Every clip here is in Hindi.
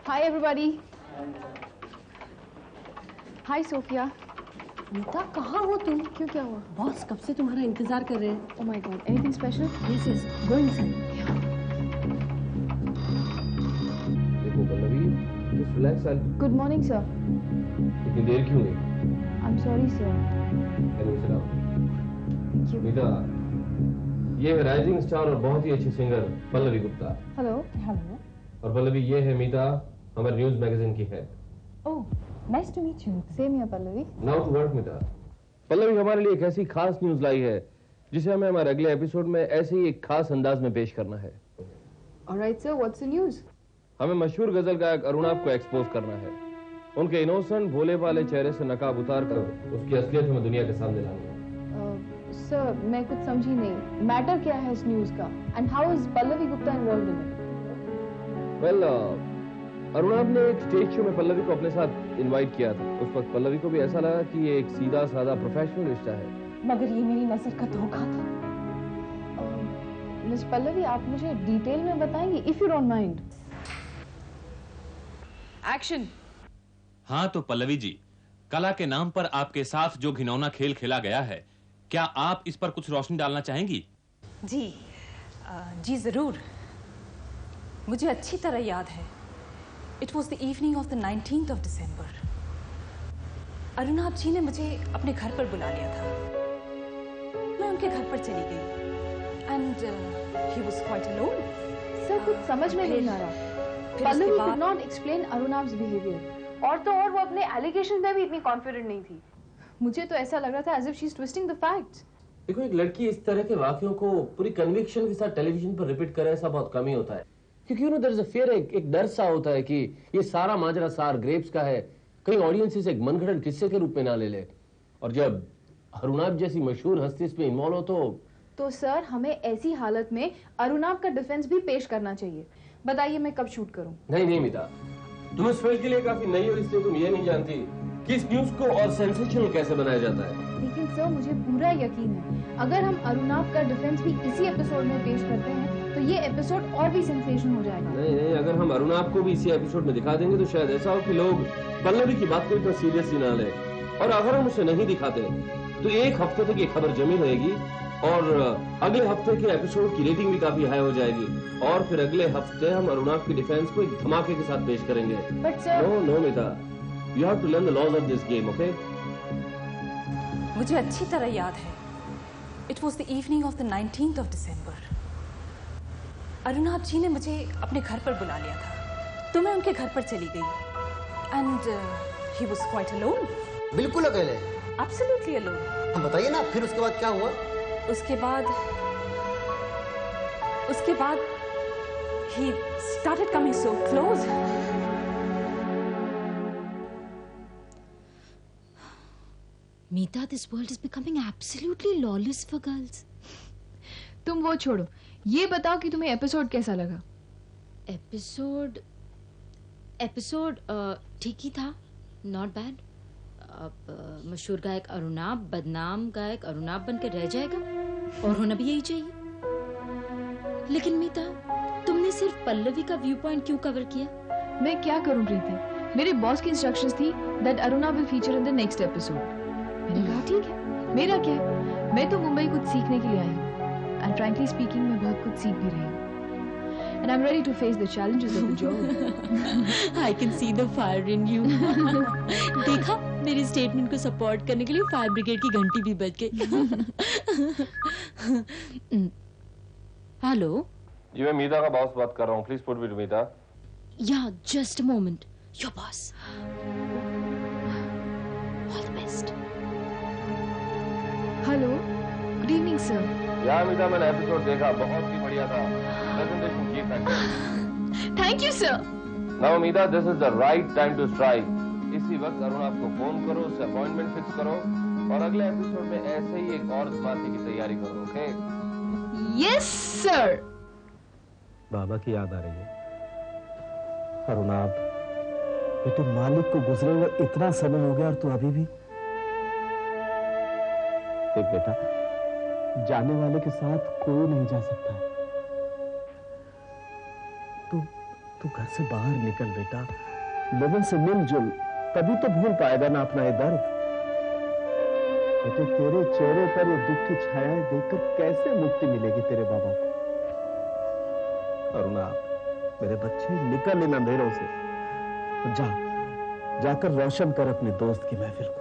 Hi everybody. Hi Sophia. मीता कहाँ हो तुम? क्यों, क्या हुआ? बॉस कब से तुम्हारा इंतजार कर रहे हैं। Oh my God. Anything special? Yes, yes. Go inside. देखो Pallavi, just relax. Good morning, sir. इतनी देर क्यों हुई? I'm sorry, sir. Anyway, sit down. Thank you. मीता, ये है राइजिंग स्टार और बहुत ही अच्छी singer Pallavi Gupta. Hello. Hello. और पल्लवी ये है मीता, हमारे न्यूज मैगजीन की head. Oh, nice to meet you. Same here, Pallavi. Now to work Meeta. Pallavi हमारे लिए एक ऐसी खास न्यूज लाई है जिसे हमें हमारे अगले एपिसोड में ऐसे ही एक खास अंदाज में पेश करना है। All right, sir. What's the news? हमें मशहूर गजल गायक अरुणाब को एक्सपोज करना है। उनके इनोसेंट भोले भाले चेहरे से नकाब उतार कर उसकी असलियत हमें दुनिया के सामने लानी है। Sir, मैं कुछ समझी नहीं। मैटर क्या है इस न्यूज का? And how is Pallavi Gupta involved in it? Well, Arunabh ने एक स्टेज शो में पल्लवी को अपने साथ इनवाइट किया था। उस वक्त पल्लवी को भी ऐसा लगा कि ये एक सीधा साधा प्रोफेशनल रिश्ता है, मगर ये मेरी नजर का धोखा था। मिस पल्लवी, आप मुझे डिटेल में बताएंगी, if you don't mind. Action. हाँ तो पल्लवी जी, कला के नाम पर आपके साथ जो घिनौना खेल खेला गया है, क्या आप इस पर कुछ रोशनी डालना चाहेंगी? जी, जी जरूर। मुझे अच्छी तरह याद है। It was the evening of the 19th of December. Arunabh जी ने मुझे अपने घर पर बुला लिया था। मैं उनके घर पर चली गई। And he was quite alone. Sir, कुछ समझ में नहीं आ रहा। Pallavi could not explain Arunab's behavior. और तो और वो अपने एलिगेशन में भी इतनी कॉन्फिडेंट नहीं थी। मुझे तो ऐसा लग रहा था as if she's twisting the facts. देखो एक लड़की इस तरह के वाक्यों को पूरी कन्विक्शन के साथ टेलीविजन पर रिपीट करे, ऐसा बहुत कम ही होता है। क्योंकि you know there is a fear, एक डर सा होता है कि ये सारा माजरा सार ग्रेप्स का है, कहीं ऑडियंस इसे एक मनगढ़ंत किस्से के रूप में ना ले ले। और जब अरुणाब जैसी मशहूर हस्ती इसमें इन्वॉल्व हो तो सर हमें ऐसी हालत में अरुणाब का डिफेंस भी पेश करना चाहिए। बताइए मैं कब शूट करूं? नहीं मीता, तुम इस फील्ड के लिए काफी नई हो, इसलिए तुम ये नहीं जानती कि इस न्यूज को और सेंसेशनल कैसे बनाया जाता है। लेकिन सर मुझे पूरा यकीन है, अगर हम अरुणाब का डिफेंस भी इसी एपिसोड में पेश करते हैं तो ये एपिसोड और भी सेंसेशन हो जाएगा। नहीं, अगर हम अरुणाब को भी इसी एपिसोड में दिखा देंगे तो शायद ऐसा हो कि लोग पल्लवी की बात को इतना सीरियसली ना ले। और अगर हम उसे नहीं दिखाते तो एक हफ्ते तक ये खबर जमी रहेगी और अगले हफ्ते के एपिसोड की रेटिंग भी काफी हाई हो जाएगी और फिर अगले हफ्ते हम अरुणाब की डिफेंस को एक धमाके के साथ पेश करेंगे। But sir no Meeta, you have to learn the laws of this game, okay? मुझे अच्छी तरह याद है। It was the evening of the 19th of December. Arunabh जी ने मुझे अपने घर पर बुला लिया था, तो मैं उनके घर पर चली गई। And he was quite alone. बिल्कुल अकेले? Absolutely alone. हम बताइए ना, फिर उसके बाद क्या हुआ? उसके बाद he started coming so close. Meeta, this world is becoming absolutely lawless for girls. तुम वो छोड़ो, ये बताओ कि तुम्हें एपिसोड कैसा लगा? एपिसोड ठीक ही था, नॉट बैड। अब मशहूर गायक अरुणाब बदनाम गायक अरुणाब बनकर रह जाएगा और होना भी यही चाहिए। लेकिन मीता, तुमने सिर्फ पल्लवी का व्यू पॉइंट क्यों कवर किया? मैं क्या करूं प्रीति, मेरे बॉस की इंस्ट्रक्शंस थी that Arunabh will feature in the next episode. मैंने कहा ठीक है, मेरा क्या है, मैं तो मुंबई कुछ सीखने के लिए आई हूँ एंड फ्रैंकली स्पीकिंग मैं बहुत कुछ सीख भी रही हूँ and I'm ready to face the challenges of the job. I can see the fire in you. देखा, मेरी स्टेटमेंट को सपोर्ट करने के लिए फायर ब्रिगेड की घंटी भी बज गई। हेलो, जी मैं मीता का बॉस बात कर रहा हूँ, please put me to Meeta. Yeah, just a moment. Your boss. All the best. Hello, good evening sir. यार मीता, मैंने एपिसोड देखा, बहुत ही बढ़िया था। प्रेजेंटेशन की था। Thank you sir. Now Meeta, this is the right time to strike. इसी वक्त अरुणाब को फोन करो, उससे अपॉइंटमेंट फिक्स करो और अगले एपिसोड में ऐसे ही एक और धमाके की तैयारी करो, ओके? Yes sir. बाबा की याद आ रही है। अरुणाब, बेटे मालिक को गुजरे हुए इतना समय हो गया और तू अभी भी। देख बेटा, जाने वाले के साथ कोई नहीं जा सकता। तू तू घर से बाहर निकल बेटा, लोगों से मिलजुल, तभी तो भूल पाएगा ना अपना ये दर्द। बेटे तेरे चेहरे पर ये दुख की छायाएं देखकर कैसे मुक्ति मिलेगी तेरे बाबा को। अरुणा, मेरे बच्चे निकल इन अंधेरों से, जा जाकर रोशन कर अपने दोस्त की महफिल को।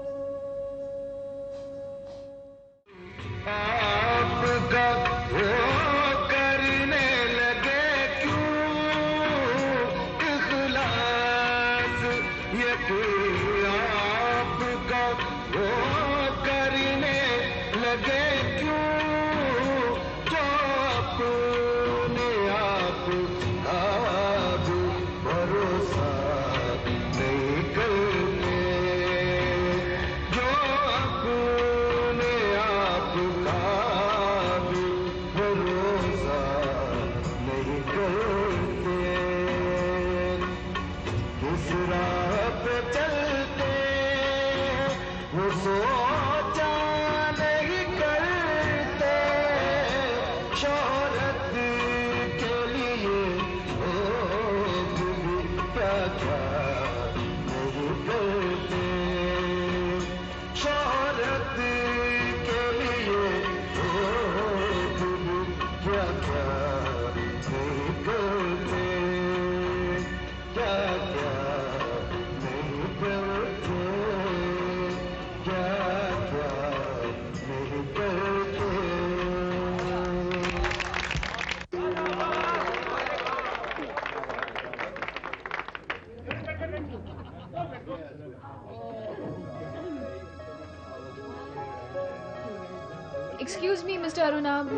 Excuse me, Mr. Arunab.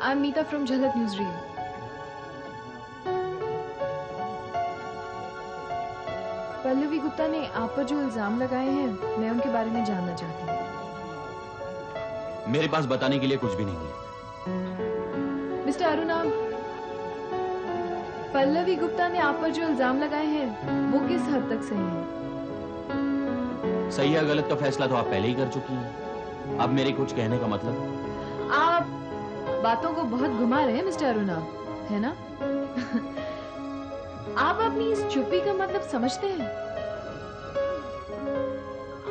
I'm Meeta from Jhalak Newsreel. Pallavi Gupta ने आप पर जो इल्जाम लगाए हैं, मैं उनके बारे में जानना चाहती हूँ। मेरे पास बताने के लिए कुछ भी नहीं है। मिस्टर अरुणाब, पल्लवी गुप्ता ने आप पर जो इल्जाम लगाए हैं, वो किस हद तक सही है? सही या गलत का फैसला तो आप पहले ही कर चुकी हैं। अब मेरे कुछ कहने का मतलब? आप बातों को बहुत घुमा रहे हैं मिस्टर अरुणाब, है ना? आप अपनी इस चुप्पी का मतलब समझते हैं?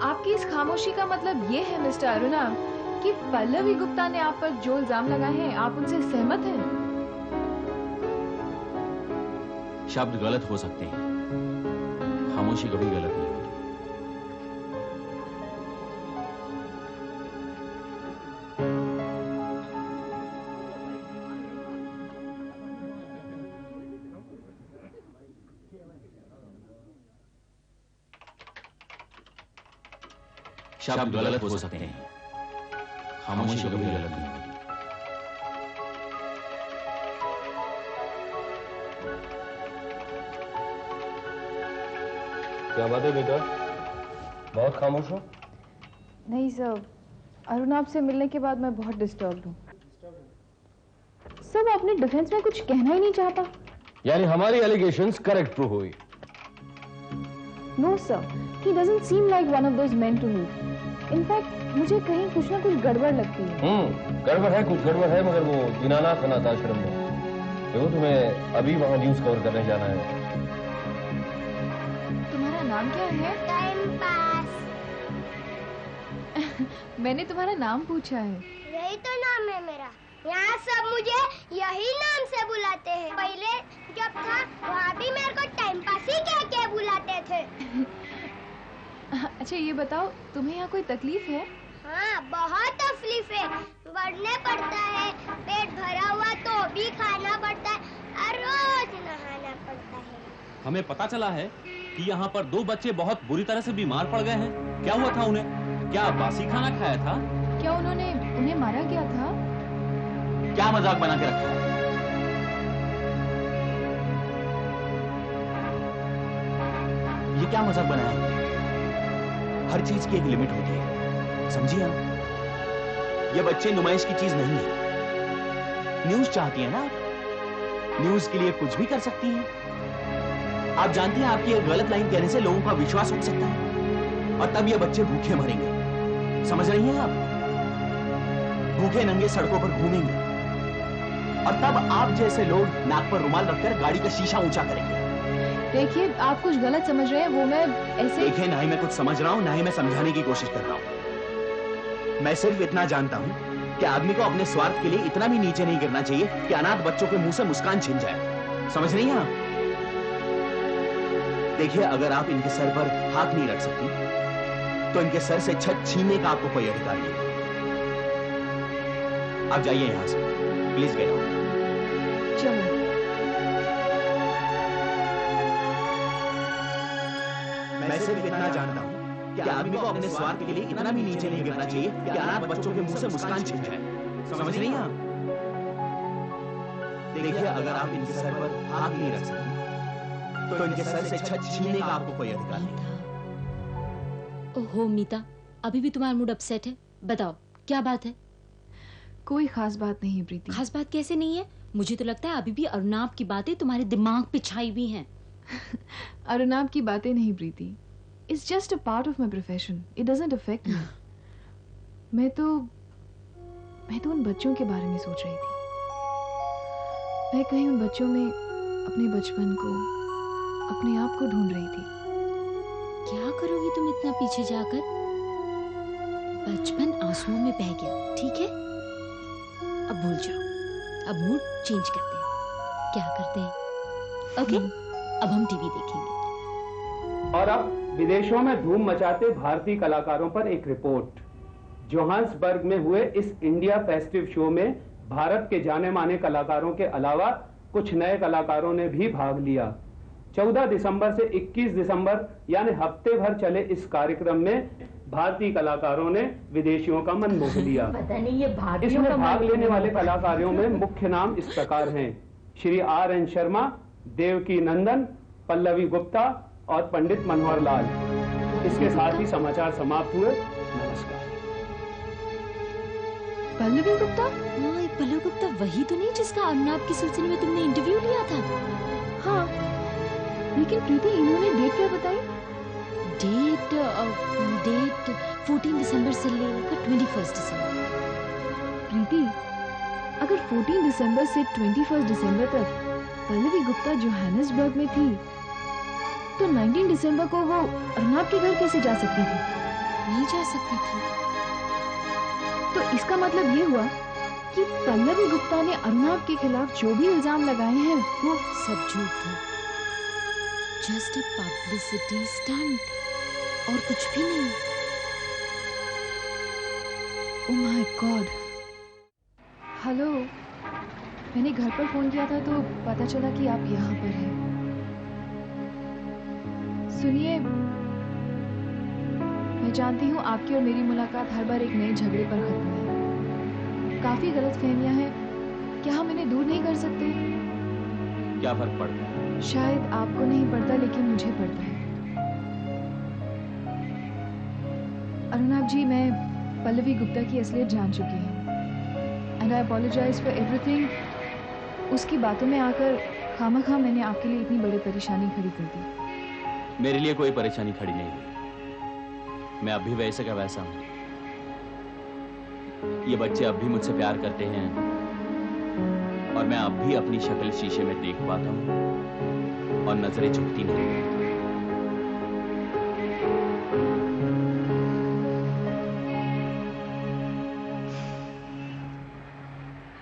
आपकी इस खामोशी का मतलब ये है मिस्टर अरुणाब कि पल्लवी गुप्ता ने आप पर जो इल्जाम लगाए हैं, आप उनसे सहमत हैं? शब्द गलत हो सकते हैं, खामोशी कभी गलत नहीं होती। शब्द गलत हो सकते हैं, खामोशी कभी गलत नहीं होती। क्या बात है बेटा, बहुत खामोश हो? नहीं सर, अरुणाब से मिलने के बाद मैं बहुत डिस्टर्ब हूँ। सर वो अपने डिफेंस में कुछ कहना ही नहीं चाहता। यानी हमारी एलिगेशंस करेक्ट प्रूव हुई? No sir, he doesn't seem like one of those men to me. In fact, मुझे कहीं कुछ ना कुछ गड़बड़ लगती है। गड़बड़ है, कुछ गड़बड़ है, मगर वो दीनानाथ अनाथ आश्रम में। देखो तुम्हें अभी वहाँ न्यूज कवर करने जाना है। तुम्हारा नाम क्या है? Time pass. मैंने तुम्हारा नाम पूछा है। यही तो नाम है मेरा। यहाँ सब मुझे यही नाम से बुलाते हैं। पहले जब था वहाँ भी मेरे को टाइम पास ही क्या बुलाते थे। अच्छा ये बताओ, तुम्हें यहाँ कोई तकलीफ है? हाँ बहुत तकलीफ है, बढ़ने पड़ता है, पेट भरा हुआ तो भी खाना पड़ता है और रोज नहाना पड़ता है। हमें पता चला है कि यहाँ पर 2 बच्चे बहुत बुरी तरह से बीमार पड़ गए हैं। क्या हुआ था उन्हें? क्या बासी खाना खाया था? क्या उन्हें मारा गया था? क्या मजाक बना के रखा है? ये क्या मजाक बनाया है? हर चीज की एक लिमिट होती है, समझिए आप? ये बच्चे नुमाइश की चीज नहीं है। न्यूज चाहती है ना आप? न्यूज के लिए कुछ भी कर सकती हैं। आप जानती हैं आपकी एक गलत लाइन कहने से लोगों का विश्वास उठ सकता है और तब ये बच्चे भूखे मरेंगे। समझ रही हैं आप? भूखे नंगे सड़कों पर घूमेंगे। और तब आप जैसे लोग नाक पर रुमाल रखकर गाड़ी का शीशा ऊंचा करेंगे। देखिए, आप कुछ गलत समझ रहे हैं, वो मैं ऐसे। देखिए, ना ही मैं कुछ समझ रहा हूँ, ना ही मैं समझाने की कोशिश कर रहा हूँ। मैं सिर्फ इतना जानता हूँ कि आदमी को अपने स्वार्थ के लिए इतना भी नीचे नहीं गिरना चाहिए कि अनाथ बच्चों के मुंह से मुस्कान छिन जाए। समझ रही हैं आप? देखिए, अगर आप इनके सर पर हाथ नहीं रख सकती तो इनके सर से छत छीनने का आपको कोई अधिकार नहीं है। आप जाइए यहां से, प्लीज गेट आउट। चलो। मैं सिर्फ इतना जानता हूं कि आदमी को अपने स्वार्थ के लिए इतना भी नीचे नहीं गिरना चाहिए कि अनाथ बच्चों के मुंह से मुस्कान छिन जाए। समझ रही हैं आप? देखिए, अगर आप इनके सर पर हाथ नहीं रख सकती तो इनके सर से छत छीनने का आपको कोई अधिकार नहीं। ओहो मीता, अभी भी तुम्हारा मूड अपसेट है? बताओ क्या बात है? कोई खास बात नहीं है प्रीति। खास बात कैसे नहीं है? मुझे तो लगता है अभी भी अरुणाब की बातें तुम्हारे दिमाग पे छाई हुई हैं। अरुणाब की बातें नहीं Preeti, it's just a part of my profession, it doesn't affect me. मैं तो उन बच्चों के बारे में सोच रही थी। मैं कहीं उन बच्चों में अपने बचपन को, अपने आप को ढूंढ रही थी। क्या करोगी तुम इतना पीछे जाकर? बचपन आंसुओं में बह गया, ठीक है? अब भूल जाओ, अब मूड चेंज करते हैं। क्या करते हैं? ओके, अब हम टीवी देखेंगे। और अब विदेशों में धूम मचाते भारतीय कलाकारों पर एक रिपोर्ट। जोहान्सबर्ग में हुए इस इंडिया फेस्टिव शो में भारत के जाने माने कलाकारों के अलावा कुछ नए कलाकारों ने भी भाग लिया। 14 दिसंबर से 21 दिसंबर यानी हफ्ते भर चले इस कार्यक्रम में भारतीय कलाकारों ने विदेशियों का मन मोह लिया। पता नहीं ये भारतीयों इसमें का भाग लेने वाले कलाकारों में मुख्य नाम इस प्रकार हैं: श्री RN शर्मा, देवकी नंदन, पल्लवी गुप्ता और पंडित मनोहर लाल। इसके साथ ही समाचार समाप्त हुए। नमस्कार। पल्लवी गुप्ता? हाँ, ये पल्लवी गुप्ता वही तो नहीं जिसका अरुणाब की सिलसिले में तुमने इंटरव्यू लिया था? हाँ, लेकिन प्रीति इन्होंने डेट क्या बताई? डेट 14 दिसंबर से लेकर 21 दिसंबर। प्रीति, अगर 14 दिसंबर से 21 दिसंबर तक पल्लवी गुप्ता जोहान्सबर्ग में थी, तो 19 दिसंबर को वो अरुणाब के घर कैसे जा सकती थी? नहीं जा सकती थी। तो इसका मतलब ये हुआ कि पल्लवी गुप्ता ने अरुणाब के खिलाफ जो भी इल्जाम लगाए हैं वो सब झूठ थे। जस्ट अ पब्लिसिटी स्टंट और कुछ भी नहीं। Oh my God. हेलो, मैंने घर पर फोन किया था तो पता चला कि आप यहाँ पर हैं। सुनिए, मैं जानती हूँ आपकी और मेरी मुलाकात हर बार एक नए झगड़े पर खत्म है। काफी गलतफहमियां हैं, क्या हम इन्हें दूर नहीं कर सकते? क्या फर्क पड़ता है? शायद आपको नहीं पड़ता, लेकिन मुझे पड़ता है। अरुणाब जी, मैं पल्लवी गुप्ता की असलियत जान चुकी हूँ and I apologise for everything. उसकी बातों में आकर खामखा मैंने आपके लिए इतनी बड़ी परेशानी खड़ी कर दी। मेरे लिए कोई परेशानी खड़ी नहीं हुई। मैं अब भी वैसे का वैसा हूं। ये बच्चे अब भी मुझसे प्यार करते हैं और मैं अब भी अपनी शक्ल शीशे में देख पाता हूं और नजरें झुकती नहीं।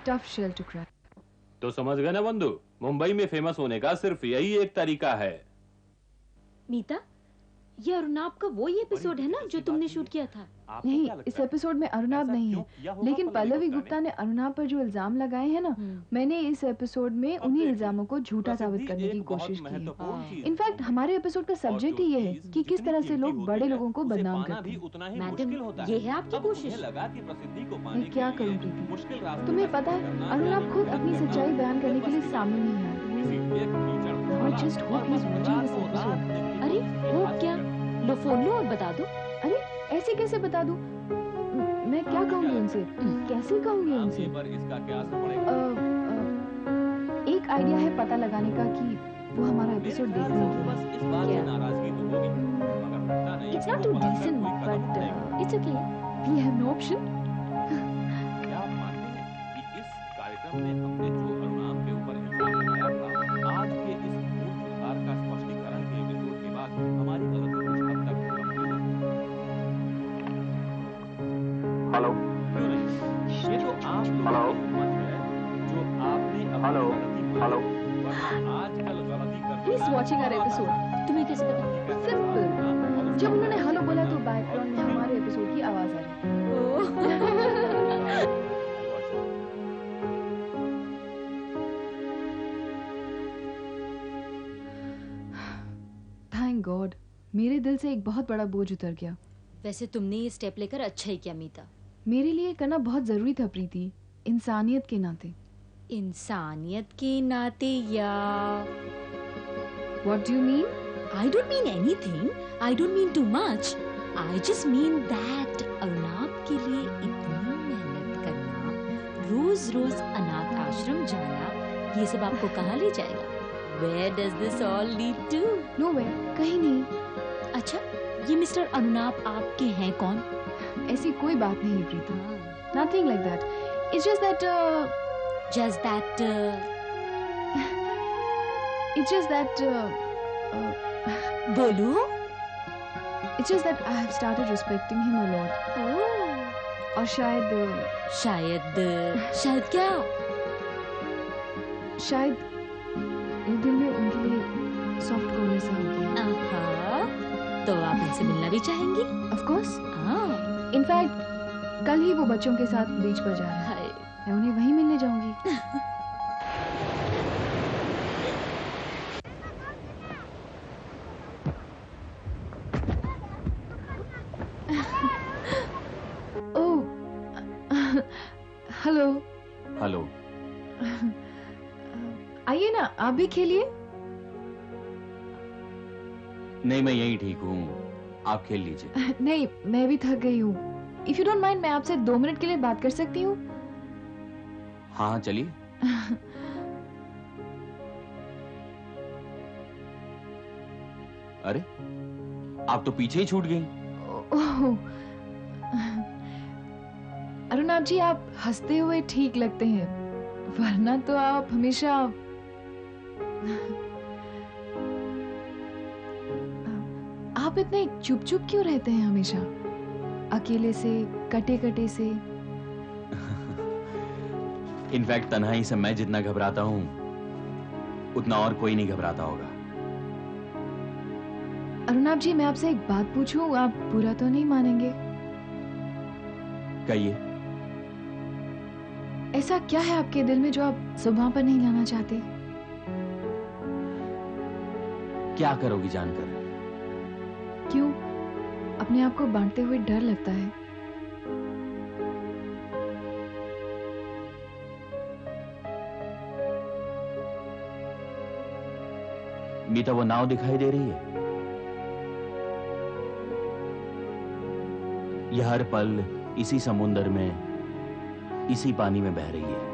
Tough shell to crack. तो समझ गए ना बंधु, मुंबई में फेमस होने का सिर्फ यही एक तरीका है। मीता, ये अरुणाब का वो ही एपिसोड है ना जो तुमने शूट किया था? नहीं, इस एपिसोड में अरुणाब नहीं है, लेकिन पल्लवी गुप्ता ने अरुणाब पर जो इल्जाम लगाए हैं ना, मैंने इस एपिसोड में उन्हीं इल्जामों को झूठा साबित करने की कोशिश की है। इनफैक्ट हमारे एपिसोड का सब्जेक्ट ही ये है कि किस तरह से लोग बड़े लोगों को बदनाम करते हैं। मैडम, ये है आपकी कोशिश? मैं क्या करूं प्रीति, तुम्हें पता है अरुणाब खुद अपनी सच्चाई बयान करने के लिए सामने नहीं आया। Just hope he's watching this episode. अरे वो क्या? लो फोन लो और बता दो। अरे ऐसे कैसे बता दूं? मैं क्या कहूँगी उनसे? कैसे कहूँगी उनसे? एक आइडिया है पता लगाने का कि वो हमारा एपिसोड देख रहे हैं। It's not too decent, but it's okay. We have no option. क्या आप मानते हैं कि इस कार्यक्रम में हमने जो He's watching our episode. तुम्हें कैसे पता? Simple. जब उन्होंने हेलो बोला तो बैकग्राउंड में हमारे एपिसोड की आवाज आ रही है। Thank God, मेरे दिल से एक बहुत बड़ा बोझ उतर गया। वैसे तुमने ये स्टेप लेकर अच्छा ही किया मीता। मेरे लिए करना बहुत जरूरी था प्रीति, इंसानियत के नाते। इंसानियत के नाते या What do you mean? I don't mean anything. I don't mean too much. I just mean that Arunabh के लिए इतनी मेहनत करना, रोज रोज अनाथ आश्रम जाना, ये सब आपको कहाँ ले जाएगा? Where does this all lead to? Nowhere, कहीं नहीं। अच्छा, ये मिस्टर अरुणाब आपके हैं कौन? ऐसी कोई बात नहीं है प्रीति। Nothing like that. It's just that. It's just that. बोलो। It's just that I have started respecting him a lot. Oh. और शायद क्या? शायद ये दिल में उनके लिए सॉफ्ट कॉर्नर सा हो गया। तो आप इनसे मिलना भी चाहेंगी? Of course. In fact, कल ही वो बच्चों के साथ बीच पर जा रहा है। मैं उन्हें वहीं मिलने जाऊंगी। हेलो। हेलो। आइए ना, आप भी खेलिए। नहीं, मैं यही ठीक हूँ, आप खेल लीजिए। नहीं, मैं भी थक गई हूँ। इफ यू डोंट माइंड, मैं आपसे 2 मिनट के लिए बात कर सकती हूँ? हाँ, चलिए। अरे, आप तो पीछे ही छूट गई। अरुणाब जी, आप हंसते हुए ठीक लगते हैं, वरना तो आप हमेशा आप इतने चुप चुप क्यों रहते हैं हमेशा? अकेले से, कटे कटे से। इनफैक्ट तन्हाई से मैं जितना घबराता हूँ, उतना और कोई नहीं घबराता होगा। अरुणाब जी, मैं आपसे एक बात पूछूं, आप बुरा तो नहीं मानेंगे? कहिए। ऐसा क्या है आपके दिल में जो आप सुबह पर नहीं लाना चाहते? क्या करोगी जानकर? क्यों? अपने आप को बांटते हुए डर लगता है। मीता, वो नाव दिखाई दे रही है? यह हर पल इसी समुंदर में, इसी पानी में बह रही है।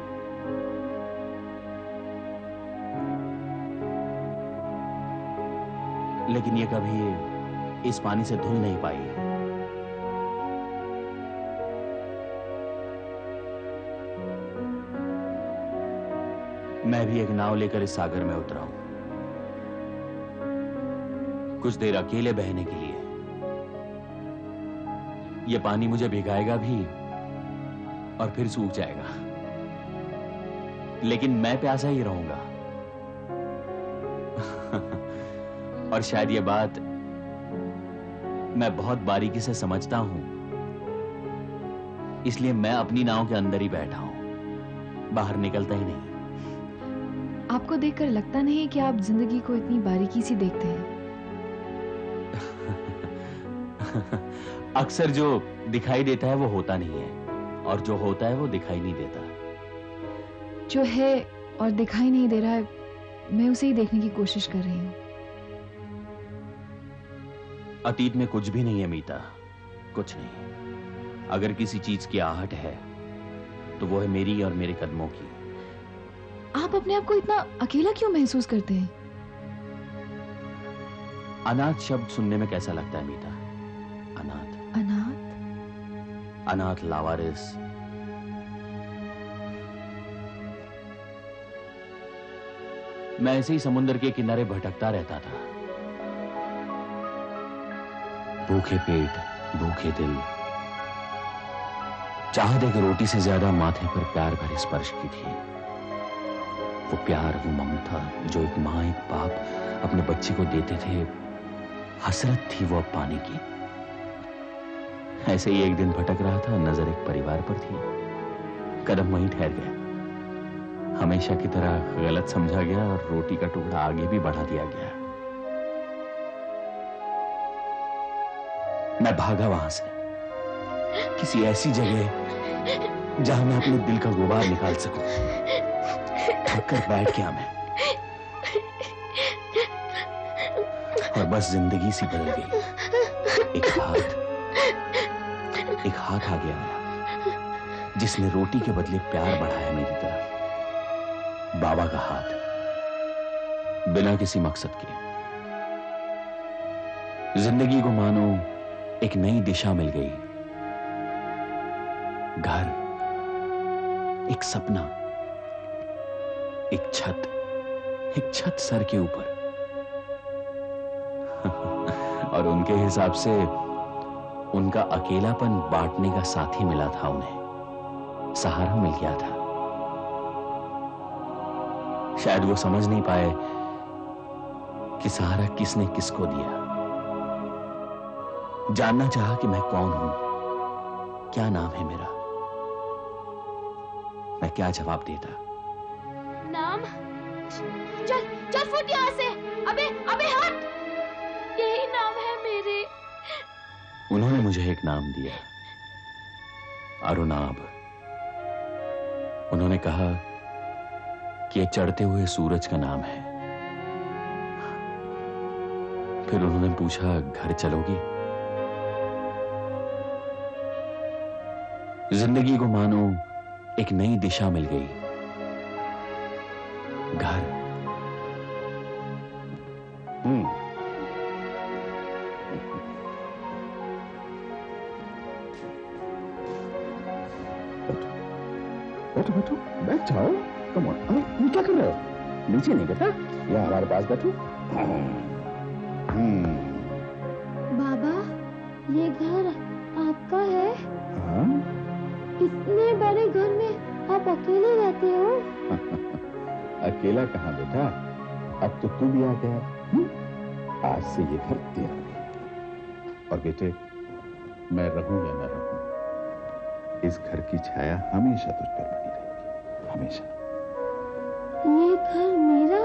लेकिन ये कभी इस पानी से धुल नहीं पाई। मैं भी एक नाव लेकर इस सागर में उतरा हूं, कुछ देर अकेले बहने के लिए। यह पानी मुझे भिगाएगा भी और फिर सूख जाएगा, लेकिन मैं प्यासा ही रहूंगा। और शायद यह बात मैं बहुत बारीकी से समझता हूं, इसलिए मैं अपनी नाव के अंदर ही बैठा हूं, बाहर निकलता ही नहीं। आपको देखकर लगता नहीं कि आप जिंदगी को इतनी बारीकी से देखते हैं। अक्सर जो दिखाई देता है वो होता नहीं है, और जो होता है वो दिखाई नहीं देता। जो है और दिखाई नहीं दे रहा है, मैं उसे ही देखने की कोशिश कर रही हूँ। अतीत में कुछ भी नहीं है मीता, कुछ नहीं। अगर किसी चीज की आहट है तो वो है मेरी और मेरे कदमों की। आप अपने आप को इतना अकेला क्यों महसूस करते हैं? अनाथ शब्द सुनने में कैसा लगता है मीता? अनाथ, अनाथ, अनाथ, लावारिस। मैं ऐसे ही समुद्र के किनारे भटकता रहता था, भूखे पेट, भूखे दिल। चाहत एक रोटी से ज्यादा माथे पर प्यार भरे स्पर्श की थी। वो प्यार, वो ममता, जो एक माँ एक बाप अपने बच्चे को देते थे, हसरत थी वो अब पाने की। ऐसे ही एक दिन भटक रहा था, नजर एक परिवार पर थी, कदम वहीं ठहर गया। हमेशा की तरह गलत समझा गया और रोटी का टुकड़ा आगे भी बढ़ा दिया गया। मैं भागा वहां से, किसी ऐसी जगह जहां मैं अपने दिल का गुबार निकाल सकूं। थक कर बैठ गया मैं, और बस जिंदगी सी बदल गई। एक हाथ आ गया मेरा, जिसने रोटी के बदले प्यार बढ़ाया मेरी तरफ। बाबा का हाथ, बिना किसी मकसद के। जिंदगी को मानो एक नई दिशा मिल गई। घर, एक सपना, एक छत सर के ऊपर। और उनके हिसाब से उनका अकेलापन बांटने का साथी मिला था उन्हें, सहारा मिल गया था। शायद वो समझ नहीं पाए कि सहारा किसने किसको दिया। जानना चाहा कि मैं कौन हूं, क्या नाम है मेरा। मैं क्या जवाब देता? नाम? चल फुट यहाँ से। अबे हट। यही नाम है मेरे। उन्होंने मुझे एक नाम दिया, अरुणाब। उन्होंने कहा कि ये चढ़ते हुए सूरज का नाम है। फिर उन्होंने पूछा, घर चलोगी? जिंदगी को मानो एक नई दिशा मिल गई। घर। बैठो, बैठ जाओ। Come on. अरे तुम क्या कर रहे हो? नीचे नहीं बेटा, यहाँ हमारे पास बैठो। बाबा, ये घर आपका है? हाँ? इतने बड़े घर में आप अकेले रहते हो? अकेला कहाँ बेटा, अब तो तू भी आ गया। आज से ये घर तेरा है। और बेटे, मैं रहूं या न रहूं, इस घर की छाया हमेशा तुझ पर बनी रहेगी, हमेशा। ये घर मेरा?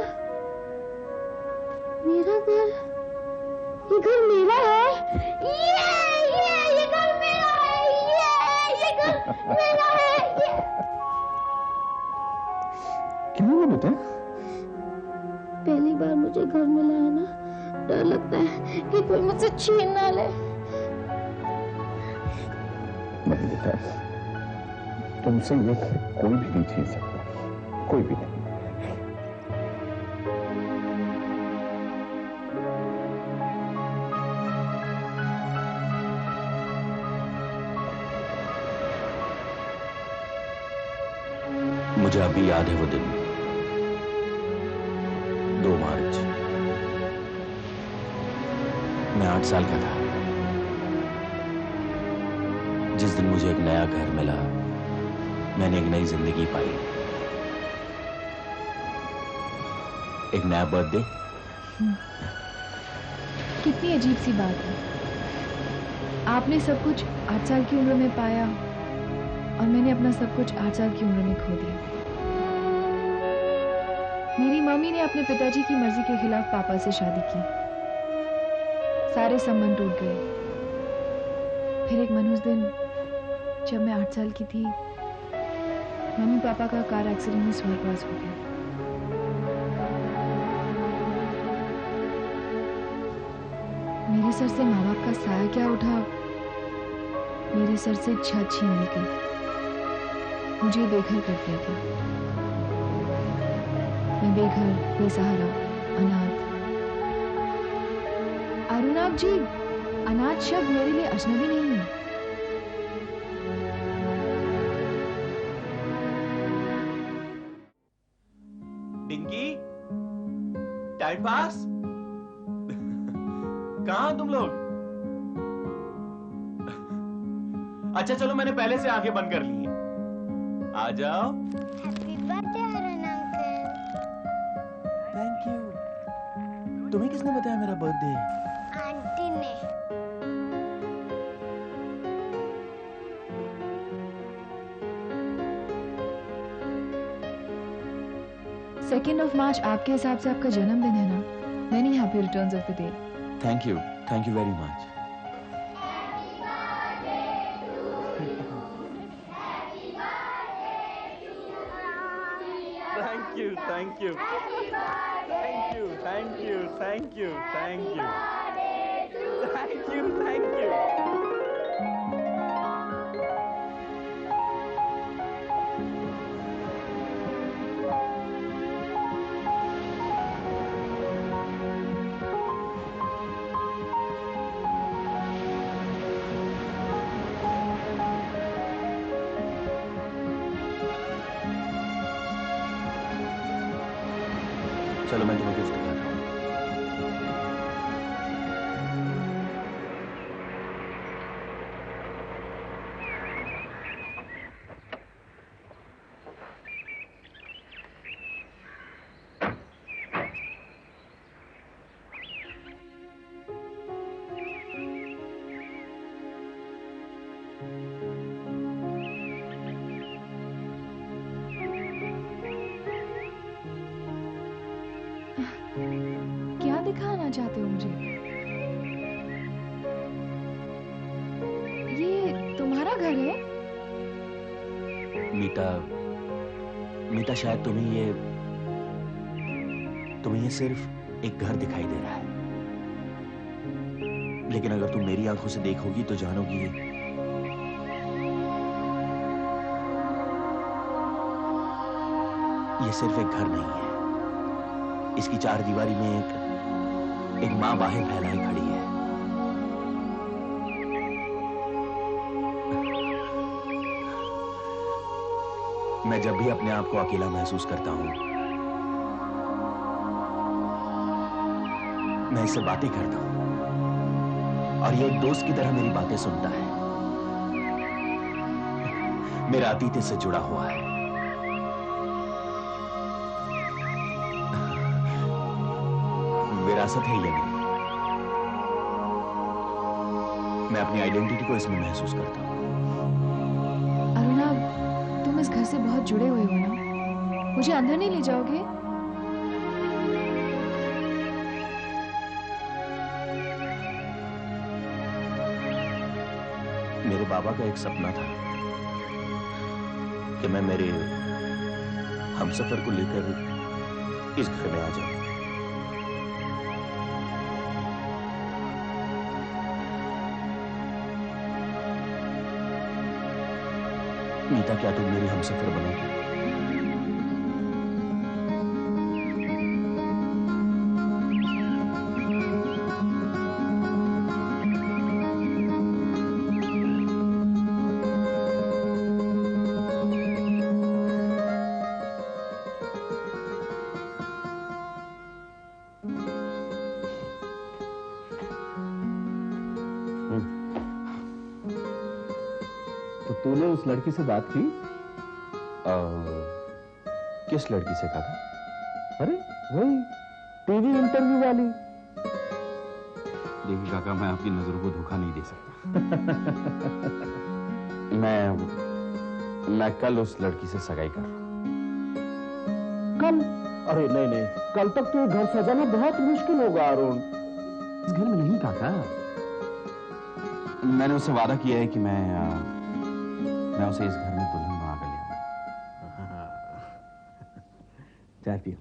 मेरा घर? ये घर मेरा है? ये घर मेरा है। ये घर मेरा है। क्या हुआ बेटा? पहली बार मुझे घर मिला है ना, डर लगता है कि कोई मुझसे छीन ना ले। नहीं बेटा, तुमसे ये घर कोई भी नहीं छीन सकता, कोई भी नहीं। मुझे अभी याद है वो दिन, 2 मार्च। मैं 8 साल का था। जिस दिन मुझे एक नया घर मिला, मैंने एक नई जिंदगी पाई, एक नया बर्थडे। कितनी अजीब सी बात है। आपने सब कुछ 8 साल की उम्र में पाया और मैंने अपना सब कुछ 8 साल की उम्र में खो दिया। मेरी मम्मी ने अपने पिताजी की मर्जी के खिलाफ पापा से शादी की। सारे संबंध टूट गए। फिर एक मनहूस दिन जब मैं 8 साल की थी, मम्मी पापा का कार एक्सीडेंट में स्वर्गवास हो गया। मेरे सर से माँ बाप का साया क्या उठा, मेरे सर से छत छीन ली गई, मुझे बेघर कर दिया गया। मैं बेघर, बेसहारा, अनाथ। अरुणाब जी, अनाथ शब्द मेरे लिए अजनबी नहीं है। Pinky, time pass. कहां तुम लोग? अच्छा चलो, मैंने पहले से आंखें बंद कर ली हैं। आ जाओ। Happy birthday Arun uncle. Thank तुम्हें किसने बताया मेरा बर्थडे है? आंटी ने। 2nd of March आपके हिसाब से आपका जन्मदिन है ना? Many happy returns of the day. Thank you very much. Thank you चलो मैं तुम्हें गिफ्ट दिखाता हूँ। क्या दिखाना चाहते हो मुझे? ये तुम्हारा घर है? मीता शायद तुम्हें ये सिर्फ एक घर दिखाई दे रहा है, लेकिन अगर तुम मेरी आंखों से देखोगी तो जानोगी ये सिर्फ एक घर नहीं है। इसकी चार दीवारी में एक मां बाहें फैलाए खड़ी है। मैं जब भी अपने आप को अकेला महसूस करता हूं, मैं इससे बातें करता हूं और ये एक दोस्त की तरह मेरी बातें सुनता है। मेरा अतीत इससे जुड़ा हुआ है। विरासत है ये मेरी। मैं अपनी आइडेंटिटी को इसमें महसूस करता हूं। अरुणाब, तुम इस घर से बहुत जुड़े हुए हो ना? मुझे अंदर नहीं ले जाओगे? मेरे बाबा का एक सपना था कि मैं मेरे हमसफर को लेकर इस घर में आ जाऊं। मीता, क्या तुम मेरी हमसफर बनोगी? तो तूने उस लड़की से बात की? किस लड़की से काका? अरे वही टीवी इंटरव्यू वाली। देखिए काका, मैं आपकी नजरों को धोखा नहीं दे सकता। मैं कल उस लड़की से सगाई कर रहा हूं। कल? अरे नहीं नहीं, कल तक तो घर सजाना बहुत मुश्किल होगा अरुण। इस घर में नहीं काका। मैंने उससे वादा किया है कि मैं उसे इस घर में दुल्हन बना कर ले आऊंगा। चाय पियो।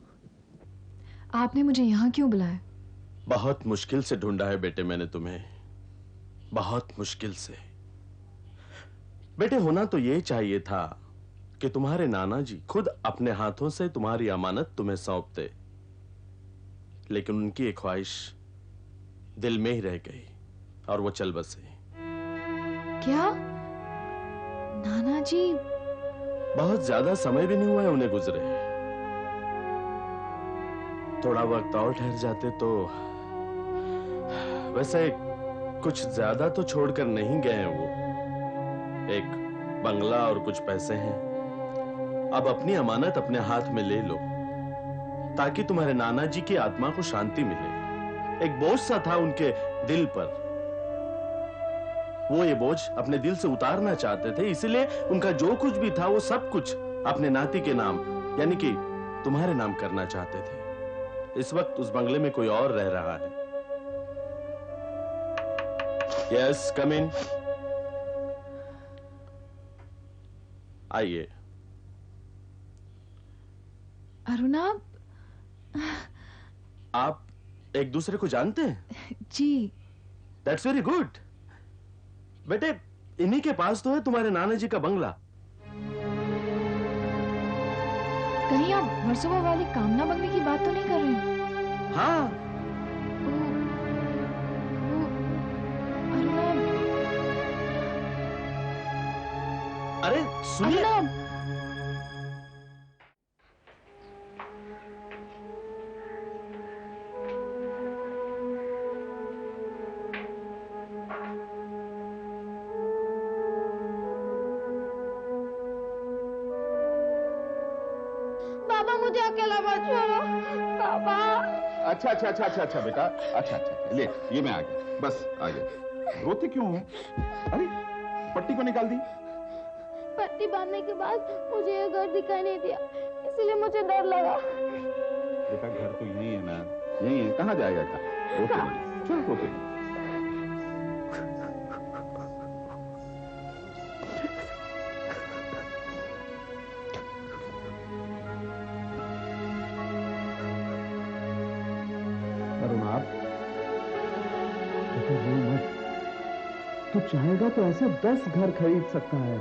आपने मुझे यहाँ क्यों बुलाया? बहुत मुश्किल से ढूंढा है बेटे मैंने तुम्हें, बहुत मुश्किल से। बेटे, होना तो ये चाहिए था कि तुम्हारे नाना जी खुद अपने हाथों से तुम्हारी अमानत तुम्हें सौंपते, लेकिन उनकी एक ख्वाहिश दिल में ही रह गई और वो चल बसे। क्या? नाना जी? बहुत ज्यादा समय भी नहीं हुआ है उन्हें गुजरे। थोड़ा वक्त और ठहर जाते तो। वैसे कुछ ज्यादा तो छोड़कर नहीं गए हैं वो। एक बंगला और कुछ पैसे हैं। अब अपनी अमानत अपने हाथ में ले लो ताकि तुम्हारे नाना जी की आत्मा को शांति मिले। एक बोझ सा था उनके दिल पर। वो ये बोझ अपने दिल से उतारना चाहते थे, इसलिए उनका जो कुछ भी था वो सब कुछ अपने नाती के नाम यानी कि तुम्हारे नाम करना चाहते थे। इस वक्त उस बंगले में कोई और रह रहा है। Yes, come in. आइए। अरुणाब, आप एक दूसरे को जानते हैं? जी। That's very good. बेटे, इन्हीं के पास तो है तुम्हारे नाना जी का बंगला। कहीं आप वर्सोवा वाली कामना बंगले की बात तो नहीं कर रहे हैं? हाँ। अरुणाब। अरे सुनिए। अरुणाब। पापा मुझे अकेला मत छोड़ो पापा। अच्छा अच्छा अच्छा अच्छा अच्छा बेटा, अच्छा अच्छा ले, ये मैं आ गया, बस आ गया। रोते क्यों हो? अरे पट्टी को निकाल दी। पट्टी बांधने के बाद मुझे ये घर दिखाई नहीं दिया, इसलिए मुझे डर लगा। बेटा घर तो यही है ना, यही है, कहाँ जाएगा घर? रोते नहीं, चल रोते नहीं। तू चाहेगा तो ऐसे 10 घर खरीद सकता है।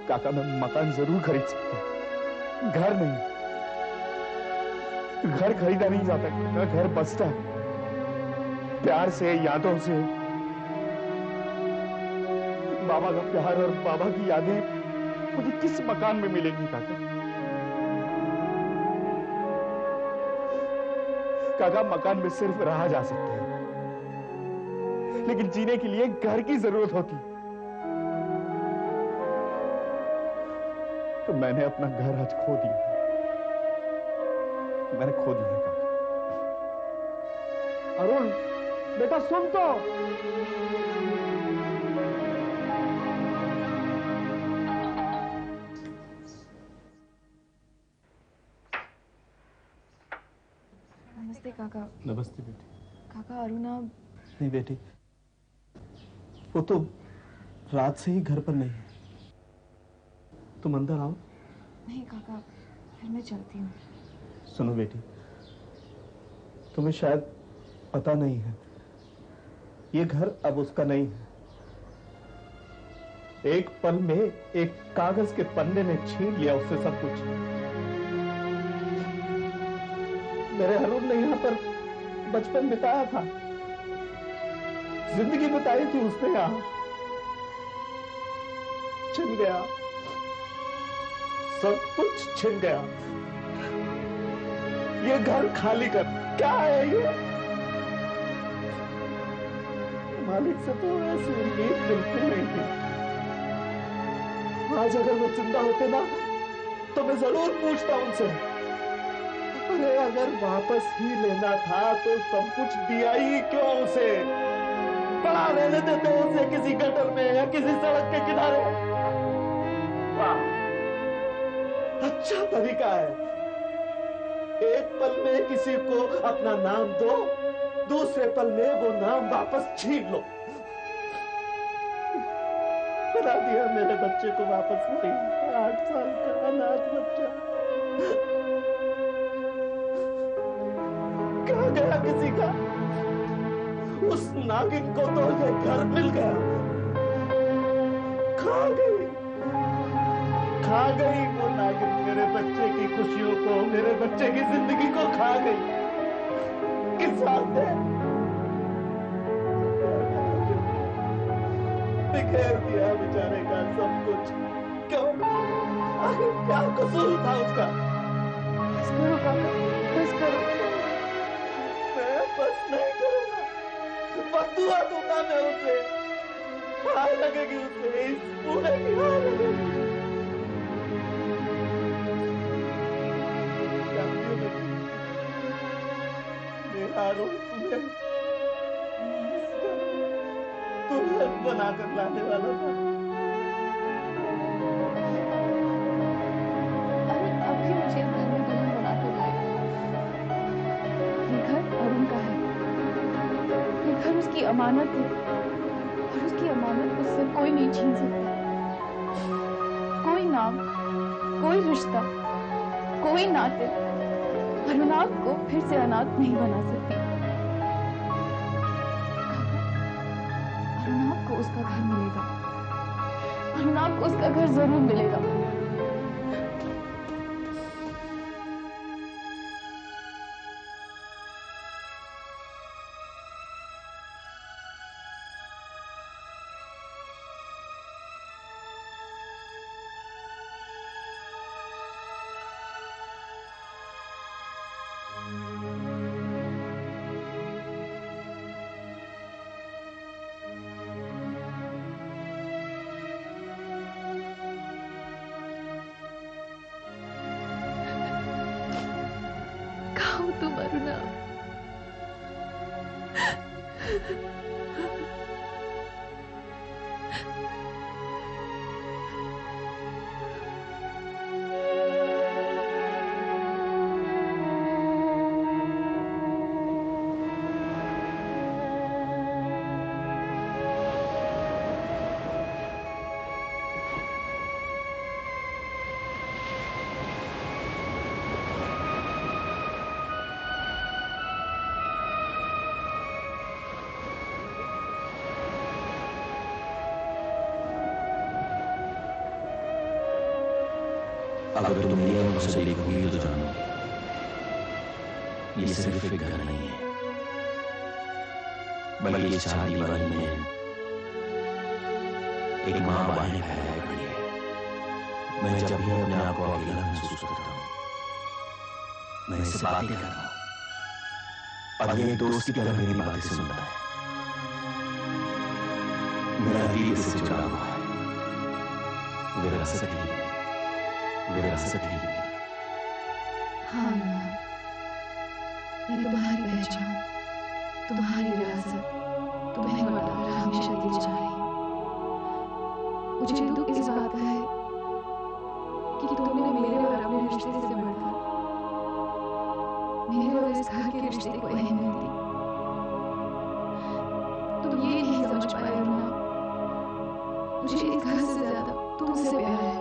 काका मैं मकान जरूर खरीद सकता हूं, घर नहीं। घर खरीदा नहीं जाता, घर बसता है प्यार से, यादों से। बाबा का प्यार और बाबा की यादें मुझे किस मकान में मिलेंगी काका? काका मकान में सिर्फ रहा जा सकता है, लेकिन जीने के लिए घर की जरूरत होती। तो मैंने अपना घर आज खो दिया, मैंने खो दिया काका। अरुण बेटा सुन तो। नमस्ते काका। नमस्ते बेटी। काका अरुणाब। नहीं बेटी, वो तो रात से ही घर पर नहीं है। तुम अंदर आओ। नहीं काका, फिर मैं चलती हूँ। सुनो बेटी, तुम्हें शायद पता नहीं है, ये घर अब उसका नहीं है। एक पल में एक कागज के पन्ने ने छीन लिया उससे सब कुछ। मेरे अरुण ने यहाँ पर बचपन बिताया था, जिंदगी बिताई थी उसने यहाँ, छिन गया, सब कुछ छिन गया। ये घर खाली कर। क्या है ये? मालिक से तो ऐसी उम्मीद बिल्कुल नहीं थी। आज अगर वो जिंदा होते ना तो मैं जरूर पूछता उनसे, अरे अगर वापस ही लेना था तो सब कुछ दिया ही क्यों उसे? पड़ा रहने देते उसे किसी गटर में या किसी सड़क के किनारे। वाह, अच्छा तरीका है। एक पल में किसी को अपना नाम दो, दूसरे पल में वो नाम वापस छीन लो। बना दिया मेरे बच्चे को वापस वही 8 साल का अनाथ बच्चा। कहाँ गया किसी का? उस नागिन को तो ये घर मिल गया। खा गई वो नागिन मेरे बच्चे की खुशियों को, मेरे बच्चे की जिंदगी को खा गई। किस हाथ है? बिखेर दिया बेचारे का सब कुछ। क्यों? आखिर क्या कसूर था उसका? बस करो काका, बस करो। मैं बस नहीं करूंगा, बदुआ दूंगा मैं उसे। हार लगेगी उसे, इस बूढ़े की हार लगेगी। मेरा था रोहित, तुम्हें दुल्हन बनाकर लाने वाला था। अरुण अब भी मुझे इस घर में दुल्हन बनाकर लाएगा। ये घर अरुण का है, ये घर उसकी अमानत है और उसकी अमानत उससे कोई नहीं छीन सकता। कोई नाम, कोई रिश्ता, कोई नाते अरुणाब को फिर से अनाथ नहीं बना सकती। अरुणाब को उसका घर मिलेगा, अरुणाब को उसका घर जरूर मिलेगा। कहाँ तुम अरुणा? अगर तुम मेरी आंखों से देखोगी तो जानो, ये सिर्फ एक घर नहीं है, बल्कि इस चार दीवारी में एक मां बाहें फैलाए खड़ी है। मैं जब भी अपने आप को अकेला महसूस करता हूं, मैं इससे बातें करता हूं और ये दोस्त की तरह मेरी बातें सुनता है। मेरा दिल इससे जुड़ा हुआ है, विरासत ही हाँ माँ, मैं तुम्हारी पहचान, तुम्हारी विरासत तुम्हें बढ़ाकर हमेशा दी जा रही हूँ। मुझे दुख इस बात का है कि तुमने मेरे और अपने रिश्ते से बढ़कर मेरे और इस घर के रिश्ते को अहमियत दी। तुम ये नहीं समझ पाए अरुणा, मुझे इस घर से ज्यादा तुमसे प्यार है।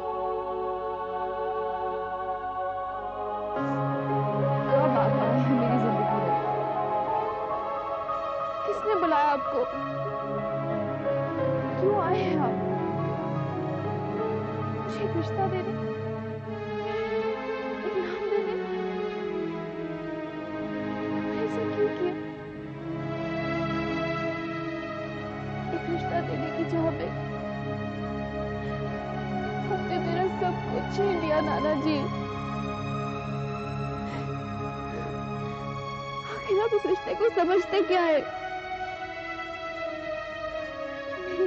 बुलाया आपको? क्यों आए हैं आप? मुझे एक रिश्ता देने, एक नाम देने, ऐसा क्यों किया? एक रिश्ता देने की जगह पे आपने मेरा सब कुछ छीन लिया नाना जी। आखिर आप इस रिश्ते को समझते क्या है?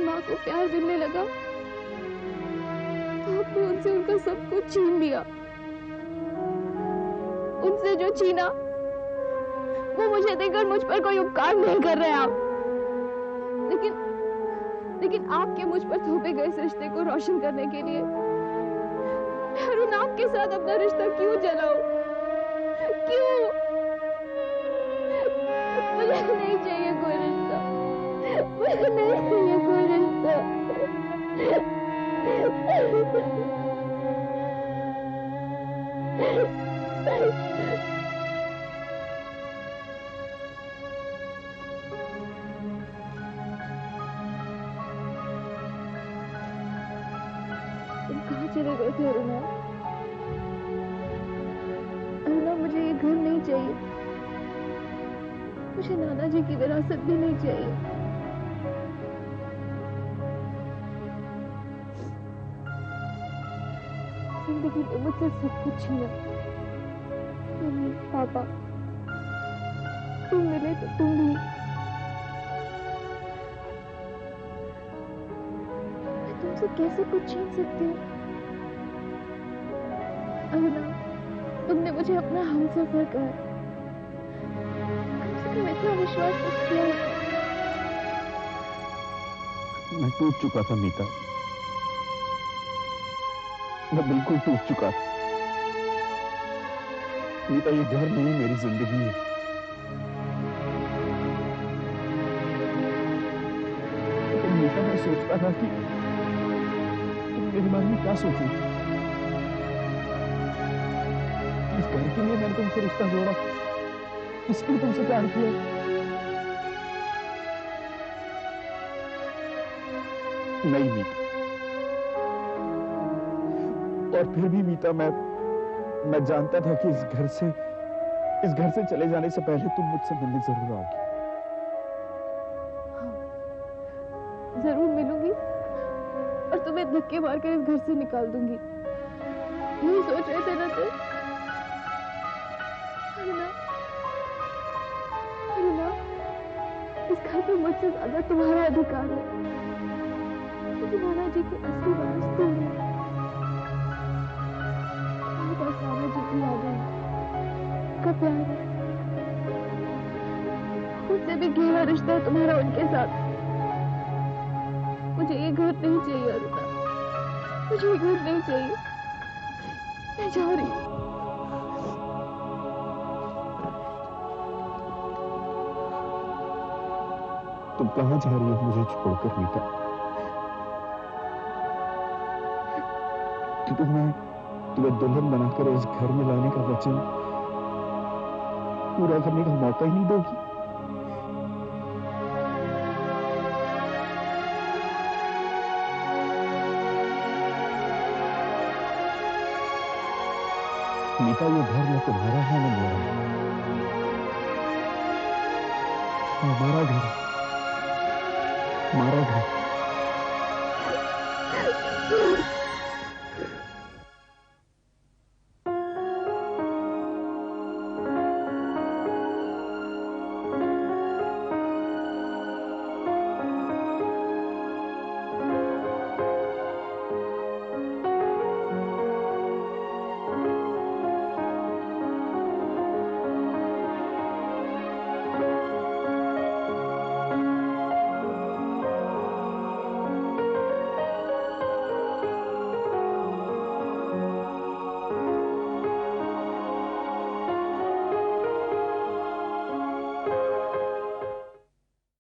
माँ को प्यार मिलने लगा तो आपने उनसे उनका सब कुछ छीन लिया। उनसे जो छीना वो मुझे देकर मुझ पर कोई उपकार नहीं कर रहे आप। लेकिन आपके मुझ पर थोपे गए इस रिश्ते को रोशन करने के लिए मैं अरुण आपके साथ अपना रिश्ता क्यों जलाऊं? क्यों? मुझे नहीं चाहिए कोई रिश्ता, मुझे नहीं चाहिए कोई रिश्ता। तुम कहाँ चले गए थे अरुणा? अरुणा, मुझे ये घर नहीं चाहिए, मुझे नाना जी की विरासत भी नहीं चाहिए। जिंदगी में मुझसे सब कुछ छीना। मम्मी, पापा, तुम मिले तो तुम भी। मैं तुमसे कैसे कुछ छीन सकती हूँ? अरुणा, तुमने मुझे अपना हमसफर कहा, कम से कम विश्वास किया होता। मैं टूट चुका था मीता, मैं बिल्कुल टूट चुका था मीता। ये घर नहीं मेरी जिंदगी है। लेकिन मीता मैं सोचता था कि तुम मेरे बारे में क्या सोचोगे। इस घर के लिए मैंने तुमसे रिश्ता जोड़ा, इसके लिए तुमसे प्यार किया। नहीं मीता, और फिर भी मीता मैं जानता था कि इस घर से चले जाने से पहले तुम मुझसे मिलने जरूर आओगी। हाँ, जरूर मिलूंगी और तुम्हें धक्के मारकर इस घर से निकाल दूंगी। यही सोच रहे थे ना तुम? अरुणा, इस घर पे मुझसे ज्यादा तुम्हारा अधिकार है। क्योंकि नाना जी के असली वारिस तुम हो। बस नाना जी की यादें का प्यार है, उससे भी गहरा रिश्ता है तुम्हारा उनके साथ। मुझे ये घर नहीं चाहिए अरुणा, मुझे ये घर नहीं चाहिए। मैं जा रही हूँ। तुम कहां जा रही हो मुझे छोड़कर मीता? कि तुम्हें दुल्हन बनाकर इस घर में लाने का वचन पूरा करने का मौका ही नहीं दोगी? मीता, ये घर न तुम्हारा है न मेरा, हमारा घर, हमारा घर।